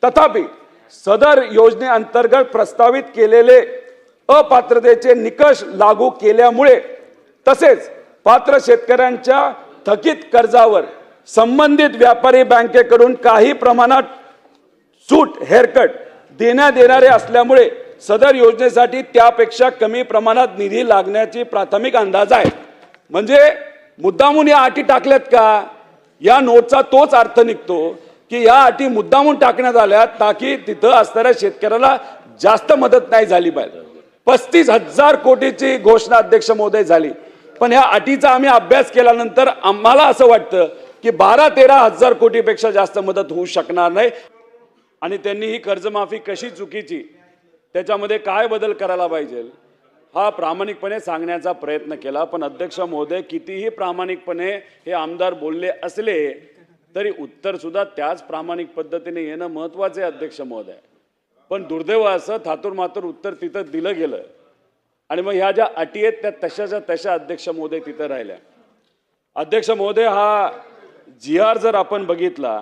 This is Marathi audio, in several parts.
तथापि सदर योजनेअंतर्गत प्रस्तावित केलेले अपात्रतेचे निकष लागू केल्यामुळे तसेच पात्र शेतकऱ्यांच्या थकीत कर्जावर संबंधित व्यापारी बँकेकडून काही प्रमाणात सूट हेअरकट देण्यात येणारे असल्यामुळे सदर योजनेसाठी त्यापेक्षा कमी प्रमाणात निधी लागण्याची प्राथमिक अंदाज आहे। म्हणजे मुद्दामून या अटी टाकल्यात का? या नोटचा तोच अर्थ निघतो की या अटी मुद्दामून टाकण्यात आल्या ताकी तिथं असणाऱ्या शेतकऱ्याला जास्त मदत नाही झाली पाहिजे। 35,000 कोटीची घोषणा अध्यक्ष महोदय झाली, पण या अटीचा आम्ही अभ्यास केल्यानंतर आम्हाला असं वाटतं की 12-13 हजार कोटीपेक्षा जास्त मदत होऊ शकणार नाही। आणि त्यांनी ही कर्जमाफी कशी चुकीची, त्याच्यामध्ये काय बदल करायला पाहिजे हा प्रामाणिकपणे सांगण्याचा प्रयत्न केला। पण अध्यक्ष महोदय कितीही प्रामाणिकपणे हे आमदार बोलले असले तरी उत्तर सुद्धा त्याच प्रामाणिक पद्धतीने येणं महत्त्वाचं आहे अध्यक्ष महोदय। पण दुर्दैव असं थातूर मातूर उत्तर तिथं दिलं गेलं आणि मग ह्या ज्या अटी आहेत त्या तशाच्या तशा अध्यक्ष महोदय तिथं राहिल्या। अध्यक्ष महोदय, हा GR जर आपण बघितला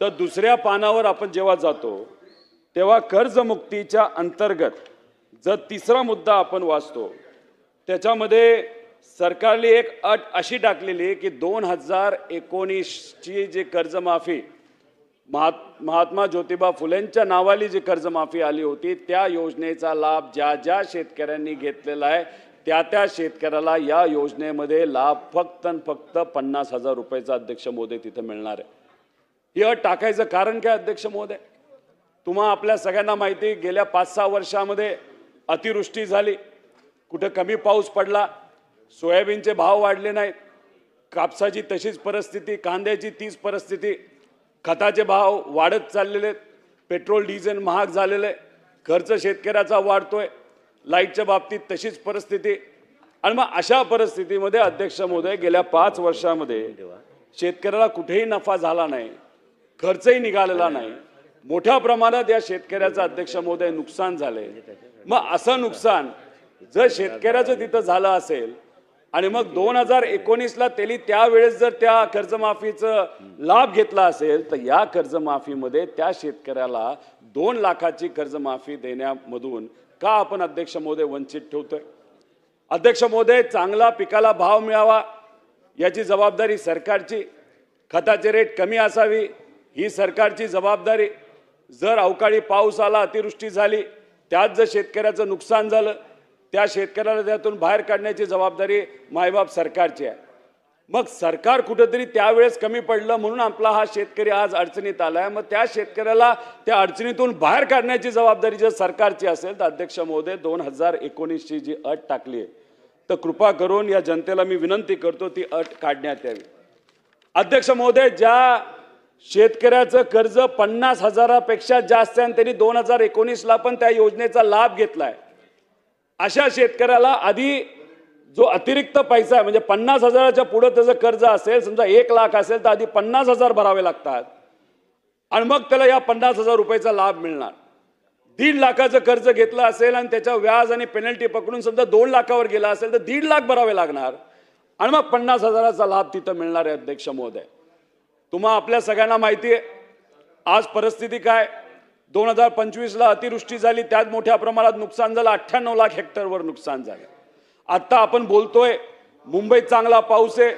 तर दुसऱ्या पानावर आपण जेव्हा जातो तेव्हा कर्जमुक्तीच्या अंतर्गत जर तिसरा मुद्दा आपण वाचतो त्याच्यामध्ये सरकारने एक अट अशी टाकलेली की 2019ची जी कर्जमाफी महात्मा ज्योतिबा फुलेंच्या नावाली जी कर्जमाफी आली होती त्या योजनेचा लाभ ज्या ज्या शेतकऱ्यांनी घेतलेला आहे त्या शेतकऱ्याला या योजनेमध्ये लाभ फक्त 50,000 रुपयाचा अध्यक्ष महोदय तिथे मिळणार आहे। ही अट टाकायचं कारण काय अध्यक्ष महोदय? तुम्हा आपल्या सगळ्यांना माहिती, गेल्या 5-6 वर्षामध्ये अतिवृष्टी झाली, कुठे कमी पाऊस पडला, सोयाबीनचे भाव वाढले नाहीत, कापसाची तशीच परिस्थिती, कांद्याची तीच परिस्थिती, खताचे भाव वाढत चाललेले, पेट्रोल डिझेल महाग झालेले, खर्च शेतकऱ्याचा वाढतोय, लाईटच्या बाबतीत तशीच परिस्थिती। आणि मग अशा परिस्थितीमध्ये अध्यक्ष महोदय गेल्या 5 वर्षामध्ये शेतकऱ्याला कुठेही नफा झाला नाही, खर्चही निघालेला नाही, मोठ्या प्रमाणात या शेतकऱ्याचं अध्यक्ष महोदय नुकसान झाले। मग असं नुकसान जर शेतकऱ्याचं तिथं झालं असेल आणि मग 2019ला त्यांनी त्यावेळेस जर त्या कर्जमाफीचा लाभ घेतला असेल तर या कर्जमाफीमध्ये त्या शेतकऱ्याला 2 लाखाची कर्जमाफी देण्यामधून का आपण अध्यक्ष महोदय वंचित ठेवतोय? अध्यक्ष महोदय, चांगला पिकाला भाव मिळावा याची जबाबदारी सरकारची, खताचे रेट कमी असावी ही सरकारची जबाबदारी, जर अवकाळी पाऊस आला, अतिवृष्टी झाली, त्यात जर शेतकऱ्याचं नुकसान झालं त्या शेतकऱ्याला त्यातून बाहेर काढण्याची जबाबदारी मायबाप सरकारची आहे। मग सरकार कुठेतरी त्यावेळेस कमी पडलं म्हणून आपला हा शेतकरी आज अडचणीत आलाय, मग त्या शेतकऱ्याला त्या अडचणीतून बाहेर काढण्याची जबाबदारी जर सरकारची असेल तर अध्यक्ष महोदय 2019ची जी अट टाकली आहे तर कृपा करून या जनतेला मी विनंती करतो ती अट काढण्यात यावी। अध्यक्ष महोदय, ज्या शेतकऱ्याचं कर्ज 50,000पेक्षा जास्त आहे त्यांनी 2019ला पण त्या योजनेचा लाभ घेतलाय, अशा शेतकऱ्याला आधी जो अतिरिक्त पैसा आहे म्हणजे 50,000च्या पुढे त्याचं कर्ज असेल, समजा 1 लाख असेल तर आधी 50,000 भरावे लागतात आणि मग त्याला या 50,000 रुपयाचा लाभ मिळणार। 1.5 लाखाचं कर्ज घेतलं असेल आणि त्याच्या व्याज आणि पेनल्टी पकडून समजा 2 लाखावर गेला असेल तर 1.5 लाख भरावे लागणार आणि मग 50,000चा लाभ तिथं मिळणार आहे। अध्यक्ष महोदय, तुम्हा आपल्या सगळ्यांना माहिती आहे आज परिस्थिती काय, 2025ला अतिवृष्टी झाली, त्यात मोठ्या प्रमाणात नुकसान झालं, 98 लाख हेक्टरवर नुकसान झालं। आता आपण बोलतोय मुंबईत चांगला पाऊस आहे,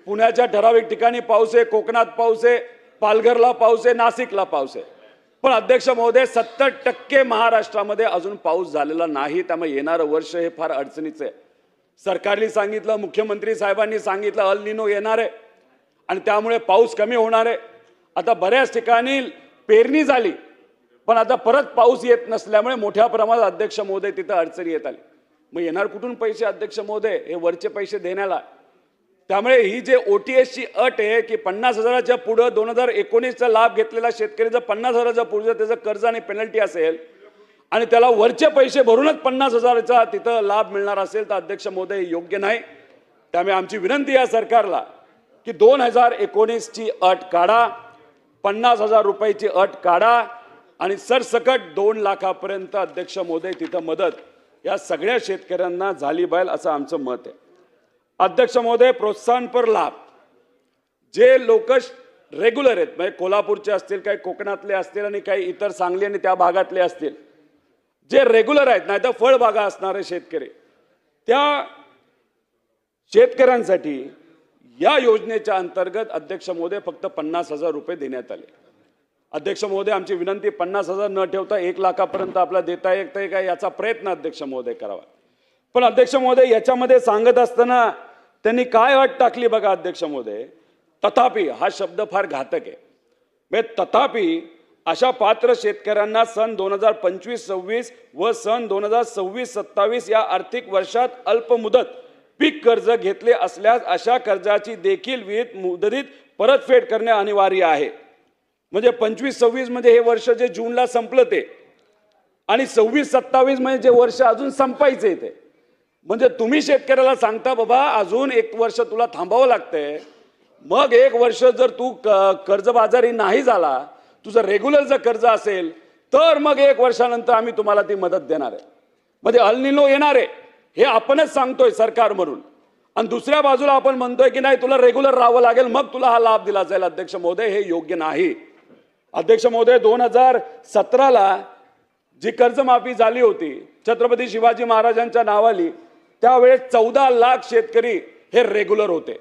पुण्याच्या ठराविक ठिकाणी पाऊस आहे, कोकणात पाऊस आहे, पालघरला पाऊस आहे, नाशिकला पाऊस आहे, पण अध्यक्ष महोदय 70% महाराष्ट्रामध्ये अजून पाऊस झालेला नाही। त्यामुळे येणारं वर्ष हे फार अडचणीचं आहे। सरकारने सांगितलं, मुख्यमंत्री साहेबांनी सांगितलं अल निनो येणार आहे आणि त्यामुळे पाऊस कमी होणार आहे। आता बऱ्याच ठिकाणी पेरणी झाली पण आता परत पाऊस येत नसल्यामुळे मोठ्या प्रमाणात अध्यक्ष महोदय तिथं अडचणी येत आली। मग येणार कुठून पैसे अध्यक्ष महोदय हे वरचे पैसे देण्याला? त्यामुळे ही जे OTSची अट आहे की 50,000च्या पुढे 2019चा लाभ घेतलेला शेतकरी जर 50,000च्या पुढे त्याचं कर्ज आणि पेनल्टी असेल आणि त्याला वरचे पैसे भरूनच 50,000चा तिथं लाभ मिळणार असेल तर अध्यक्ष महोदय योग्य नाही। त्यामुळे आमची विनंती आहे सरकारला की 2019ची अट काढा, 50,000 रुपयाची अट काढा आणि सरसकट 2 लाखापर्यंत अध्यक्ष महोदय तिथं मदत या सगळ्या शेतकऱ्यांना झाली पाहिजे असं आमचं मत आहे। अध्यक्ष महोदय, प्रोत्साहनपर लाभ जे लोक रेग्युलर आहेत, म्हणजे कोल्हापूरचे असतील, काही कोकणातले असतील आणि काही इतर सांगली आणि त्या भागातले असतील, जे रेग्युलर आहेत, नाही तर फळबागा असणारे शेतकरी, त्या शेतकऱ्यांसाठी या योजनेच्या अंतर्गत अध्यक्ष महोदय फक्त 50,000 रुपये देण्यात आले. अध्यक्ष महोदय, आमची विनंती 50,000 न ठेवता 1 लाखापर्यंत आपल्याला देता येते का याचा प्रयत्न अध्यक्ष महोदय करावा. पण अध्यक्ष महोदय, याच्यामध्ये सांगत असताना त्यांनी काय अट टाकली बघा अध्यक्ष महोदय, तथापि हा शब्द फार घातक आहे. म्हणजे तथापि अशा पात्र शेतकऱ्यांना सन 2025-26 व सन 2026-27 या आर्थिक वर्षात अल्पमुदत पीक कर्ज घेतले असल्यास अशा कर्जाची देखील विहित मुदतीत परतफेड करणे अनिवार्य आहे. म्हणजे 25-26 मध्ये हे वर्ष जे जूनला संपलं ते, आणि 26-27 मध्ये जे वर्ष अजून संपायचे ते, म्हणजे तुम्ही शेतकऱ्याला सांगता बाबा अजून 1 वर्ष तुला थांबावं लागतंय, मग 1 वर्ष जर तू कर्जबाजारी नाही झाला, तुझं रेग्युलर जर कर्ज असेल तर मग 1 वर्षानंतर आम्ही तुम्हाला ती मदत देणार आहे. म्हणजे अल निनो येणार आहे हे आपणच सांगतोय सरकार म्हणून, आणि दुसऱ्या बाजूला आपण म्हणतोय की नाही तुला रेग्युलर राहावं लागेल मग तुला हा लाभ दिला जाईल. अध्यक्ष महोदय, हे योग्य नाही. अध्यक्ष महोदय, 2017ला जी कर्जमाफी झाली होती छत्रपती शिवाजी महाराजांच्या नावाली, त्यावेळेस 14 लाख शेतकरी हे रेग्युलर होते.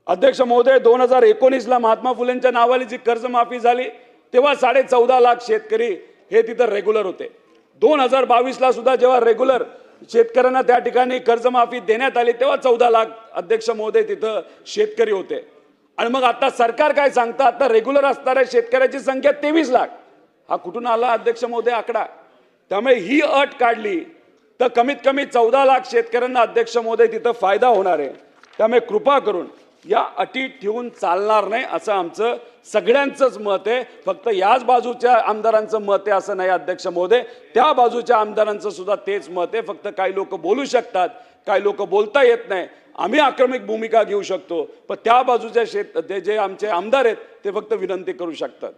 अध्यक्ष महोदय, 2019ला महात्मा फुलेंच्या नावाली जी कर्जमाफी झाली तेव्हा 14.5 लाख शेतकरी हे तिथं रेग्युलर होते. 2022ला सुद्धा जेव्हा रेग्युलर शेतकऱ्यांना त्या ठिकाणी कर्जमाफी देण्यात आली तेव्हा 14 लाख अध्यक्ष महोदय तिथं शेतकरी होते. आणि मग आता सरकार काय सांगतं, आता रेग्युलर असणाऱ्या शेतकऱ्याची संख्या 23 लाख. हा कुठून आला अध्यक्ष महोदय आकडा? त्यामुळे ही अट काढली तर कमीत कमी 14 लाख शेतकऱ्यांना अध्यक्ष महोदय तिथं फायदा होणार आहे. त्यामुळे कृपा करून या अटी ठेवून चालणार नाही असं आमचं सगळ्यांचंच मत आहे. फक्त याच बाजूच्या आमदारांचं मत आहे असं नाही अध्यक्ष महोदय, त्या बाजूच्या आमदारांचं सुद्धा तेच मत आहे. फक्त काही लोक बोलू शकतात, काही लोक बोलता येत नाही, आम्ही आक्रमक भूमिका घेऊ शकतो, पण त्या बाजूच्या जे आमचे आमदार आहेत ते फक्त विनंती करू शकतात.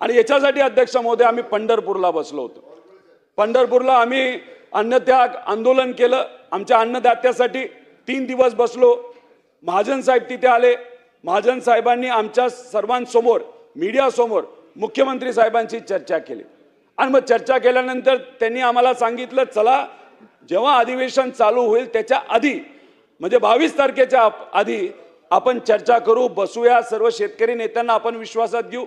आणि याच्यासाठी अध्यक्ष महोदय आम्ही पंढरपूरला बसलो होतो. पंढरपूरला आम्ही अन्नत्याग आंदोलन केलं, आमच्या अन्नदात्यासाठी 3 दिवस बसलो. महाजन साहेब तिथे आले. महाजन साहेबांनी आमच्या सर्वांसमोर मीडियासमोर मुख्यमंत्री साहेबांची चर्चा केली. आणि मग चर्चा केल्यानंतर त्यांनी आम्हाला सांगितलं, चला जेव्हा अधिवेशन चालू होईल त्याच्या आधी म्हणजे 22 तारखेच्या आधी आपण चर्चा करू, बसूया, सर्व शेतकरी नेत्यांना आपण विश्वासात घेऊ.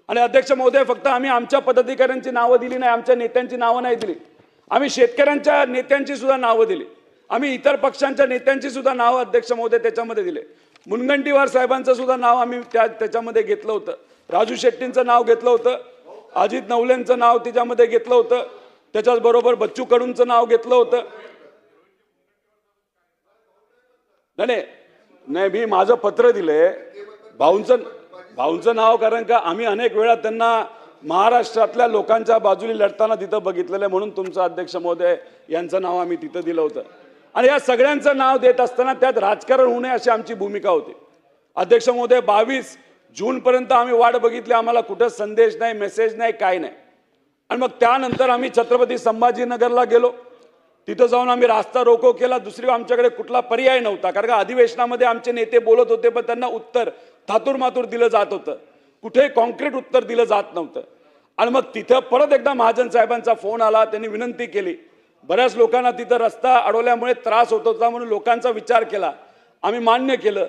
आणि अध्यक्ष महोदय, फक्त आम्ही आमच्या पदाधिकाऱ्यांची नावं दिली नाही, आमच्या नेत्यांची नावं नाही दिली, आम्ही शेतकऱ्यांच्या नेत्यांची सुद्धा नावं दिली, आम्ही इतर पक्षांच्या नेत्यांची सुद्धा नावं अध्यक्ष महोदय त्याच्यामध्ये दिले. मुनगंटीवार साहेबांचं सुद्धा नाव आम्ही त्याच्यामध्ये घेतलं होतं, राजू शेट्टींचं नाव घेतलं होतं, अजित नवलेंचं नाव त्याच्यामध्ये घेतलं होतं, त्याच्याचबरोबर बच्चू कडूंचं नाव घेतलं होतं. नाही, मी माझं पत्र दिलंय भाऊंचं नाव, कारण का आम्ही अनेक वेळा त्यांना महाराष्ट्रातल्या लोकांच्या बाजूने लढताना तिथं बघितलेलं आहे, म्हणून तुमचं अध्यक्ष महोदय यांचं नाव आम्ही तिथं दिलं होतं. आणि या सगळ्यांचं नाव देत असताना त्यात राजकारण होऊ नये अशी आमची भूमिका होती. अध्यक्ष महोदय, 22 जूनपर्यंत आम्ही वाट बघितली, आम्हाला कुठं संदेश नाही, मेसेज नाही, काय नाही. आणि मग त्यानंतर आम्ही छत्रपती संभाजीनगरला गेलो. तिथं जाऊन आम्ही रास्ता रोको केला. दुसरी आमच्याकडे कुठला पर्याय नव्हता, कारण का अधिवेशनामध्ये आमचे नेते बोलत होते पण त्यांना उत्तर थातूरमातूर दिलं जात होतं, कुठेही कॉन्क्रीट उत्तर दिलं जात नव्हतं. आणि मग तिथं परत एकदा महाजन साहेबांचा फोन आला, त्यांनी विनंती केली. बऱ्याच लोकांना तिथं रस्ता अडवल्यामुळे त्रास होत होता म्हणून लोकांचा विचार केला, आम्ही मान्य केलं.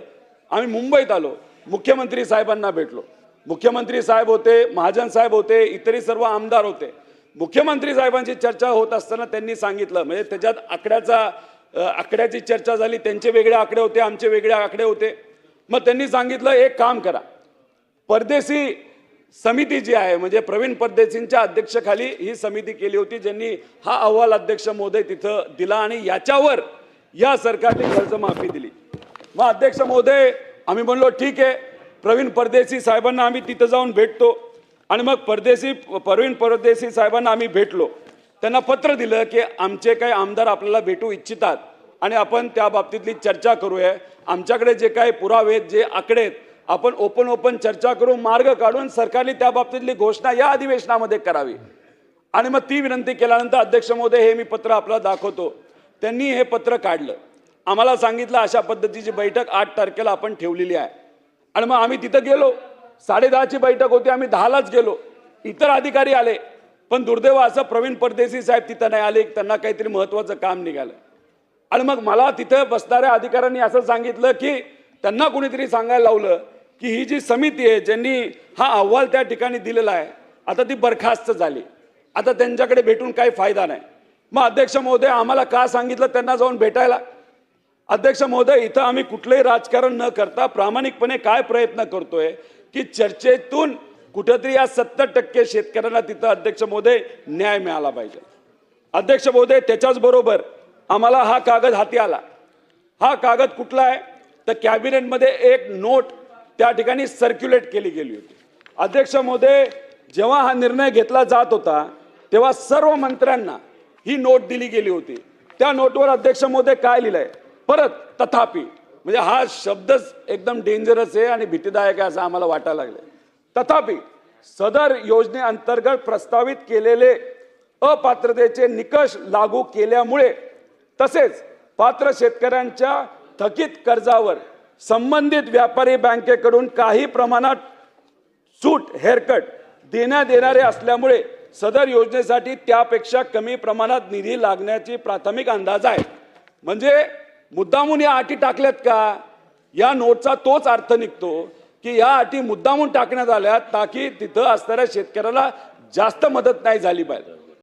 आम्ही मुंबईत आलो, मुख्यमंत्री साहेबांना भेटलो. मुख्यमंत्री साहेब होते, महाजन साहेब होते, इतरही सर्व आमदार होते. मुख्यमंत्री साहेबांची चर्चा होत असताना त्यांनी सांगितलं, म्हणजे त्याच्यात आकड्याची चर्चा झाली, त्यांचे वेगळे आकडे होते, आमचे वेगळे आकडे होते. मग त्यांनी सांगितलं, एक काम करा, परदेशी समिती जी आहे, म्हणजे प्रवीण परदेशींच्या अध्यक्षाखाली ही समिती केली होती, ज्यांनी हा अहवाल अध्यक्ष महोदय तिथं दिला आणि याच्यावर या सरकारने कर्जमाफी दिली. मग अध्यक्ष महोदय आम्ही म्हणलो ठीक आहे, प्रवीण परदेशी साहेबांना आम्ही तिथं जाऊन भेटतो. आणि मग प्रवीण परदेशी साहेबांना आम्ही भेटलो, त्यांना पत्र दिलं की आमचे काही आमदार आपल्याला भेटू इच्छितात आणि आपण त्या बाबतीतली चर्चा करूया. आमच्याकडे जे काही पुरावे आहेत, जे आकडे आहेत, आपण ओपन चर्चा करू, मार्ग काढून सरकारने त्या बाबतीतली घोषणा या अधिवेशनामध्ये करावी. आणि मग ती विनंती केल्यानंतर अध्यक्ष महोदय हे मी पत्र आपल्याला दाखवतो, त्यांनी हे पत्र काढलं, आम्हाला सांगितलं अशा पद्धतीची बैठक 8 तारखेला आपण ठेवलेली आहे. आणि मग आम्ही तिथं गेलो. 10:30ची बैठक होती, आम्ही 10लाच गेलो. इतर अधिकारी आले, पण दुर्दैव असं प्रवीण परदेशी साहेब तिथं नाही आले, त्यांना काहीतरी महत्त्वाचं काम निघालं. आणि मग मला तिथे बसणाऱ्या अधिकाऱ्यांनी असं सांगितलं की त्यांना कुणीतरी सांगायला लावलं की ही जी समिती आहे ज्यांनी हा अहवाल त्या ठिकाणी दिलेला आहे, आता ती बरखास्त झाली, आता त्यांच्याकडे भेटून काही फायदा नाही. मग अध्यक्ष महोदय, आम्हाला का सांगितलं त्यांना जाऊन भेटायला? अध्यक्ष महोदय, इथं आम्ही कुठलंही राजकारण न करता प्रामाणिकपणे काय प्रयत्न करतोय की चर्चेतून कुठेतरी या 70% शेतकऱ्यांना तिथं अध्यक्ष महोदय न्याय मिळाला पाहिजे. अध्यक्ष महोदय, त्याच्याच बरोबर आम्हाला हा कागद हाती आला. हा कागद कुठला आहे तर कॅबिनेटमध्ये एक नोट त्या ठिकाणी सर्क्युलेट केली गेली होती. अध्यक्ष महोदय, जेव्हा हा निर्णय घेतला जात होता तेव्हा सर्व मंत्र्यांना ही नोट दिली गेली होती. त्या नोटवर अध्यक्ष महोदय काय लिहिलंय, परत तथापि, म्हणजे हा शब्दच एकदम डेंजरस आहे आणि भीतीदायक आहे असं आम्हाला वाटायला लागले. तथापि सदर योजनेअंतर्गत प्रस्तावित केलेले अपात्रतेचे निकष लागू केल्यामुळे तसेच पात्र शेतकऱ्यांच्या थकीत कर्जावर संबंधित व्यापारी बँकेकडून काही प्रमाणात सूट हेअरकट देण्यात येणारे असल्यामुळे सदर योजनेसाठी त्यापेक्षा कमी प्रमाणात निधी लागण्याची प्राथमिक अंदाज आहे. म्हणजे मुद्दामून या अटी टाकल्यात का? या नोटचा तोच अर्थ निघतो की या अटी मुद्दामून टाकण्यात आल्या ताकी तिथं असणाऱ्या शेतकऱ्याला जास्त मदत नाही झाली पाहिजे.